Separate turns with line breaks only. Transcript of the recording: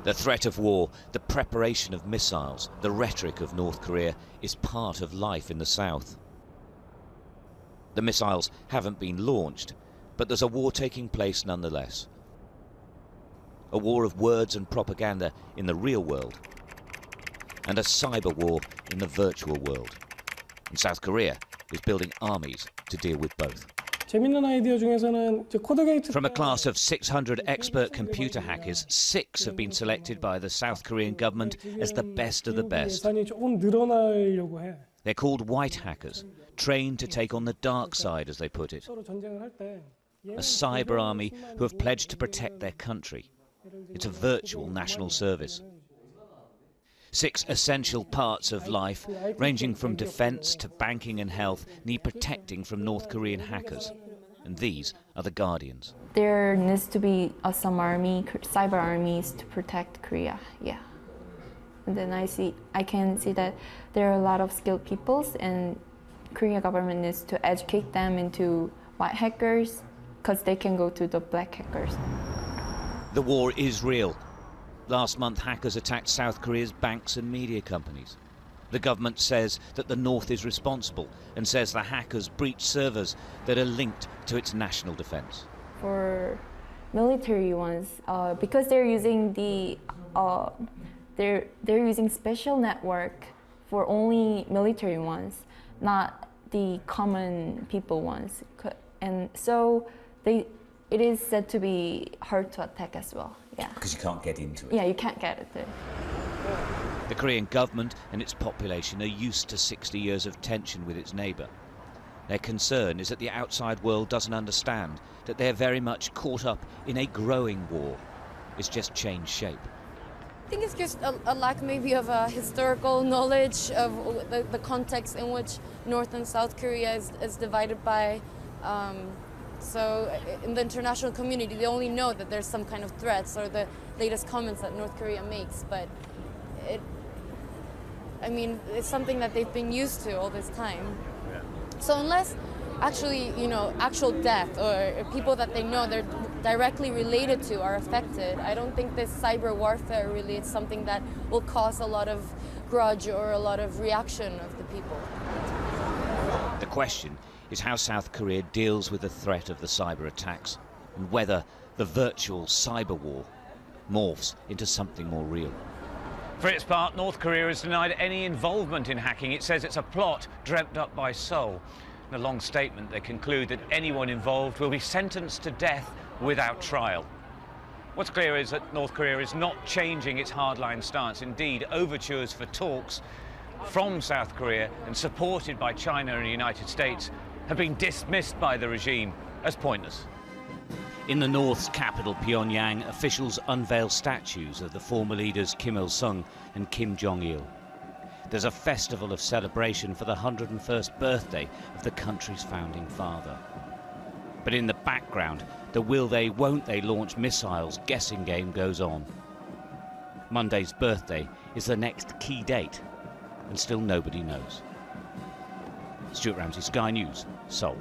The threat of war, the preparation of missiles, the rhetoric of North Korea is part of life in the south. The missiles haven't been launched, but there's a war taking place nonetheless. A war of words and propaganda in the real world, and a cyber war in the virtual world. And South Korea is building armies to deal with both. From a class of 600 expert computer hackers, 6 have been selected by the South Korean government as the best of the best. They're called white hackers, trained to take on the dark side, as they put it. A cyber army who have pledged to protect their country. It's a virtual national service. 6 essential parts of life, ranging from defence to banking and health, need protecting from North Korean hackers. And these are the Guardians.
There needs to be some army, cyber armies to protect Korea, yeah. And then I can see that there are a lot of skilled peoples, and Korean government needs to educate them into white hackers, because they can go to the black hackers.
The war is real. Last month, hackers attacked South Korea's banks and media companies. The government says that the North is responsible and says the hackers breached servers that are linked to its national defense.
For military ones, because they're using they're using special network for only military ones, not the common people ones, and so it is said to be hard to attack as well. Yeah.
Because you can't get into it.
Yeah, you can't get it there.
The Korean government and its population are used to 60 years of tension with its neighbour. Their concern is that the outside world doesn't understand that they're very much caught up in a growing war. It's just changed shape.
I think it's just a lack maybe of a historical knowledge of the context in which North and South Korea is divided by. So in the international community, they only know that there's some kind of threats or the latest comments that North Korea makes, but it's something that they've been used to all this time. Yeah. So unless actually, actual death or people that they know they're directly related to are affected, I don't think this cyber warfare really is something that will cause a lot of grudge or a lot of reaction of the people.
The question is how South Korea deals with the threat of the cyber attacks and whether the virtual cyber war morphs into something more real.
For its part, North Korea has denied any involvement in hacking. It says it's a plot dreamt up by Seoul. In a long statement, they conclude that anyone involved will be sentenced to death without trial. What's clear is that North Korea is not changing its hardline stance. Indeed, overtures for talks from South Korea and supported by China and the United States have been dismissed by the regime as pointless.
In the North's capital, Pyongyang, officials unveil statues of the former leaders Kim Il-sung and Kim Jong-il. There's a festival of celebration for the 101st birthday of the country's founding father. But in the background, the will they, won't they launch missiles guessing game goes on. Monday's birthday is the next key date, and still nobody knows. Stuart Ramsey, Sky News, Seoul.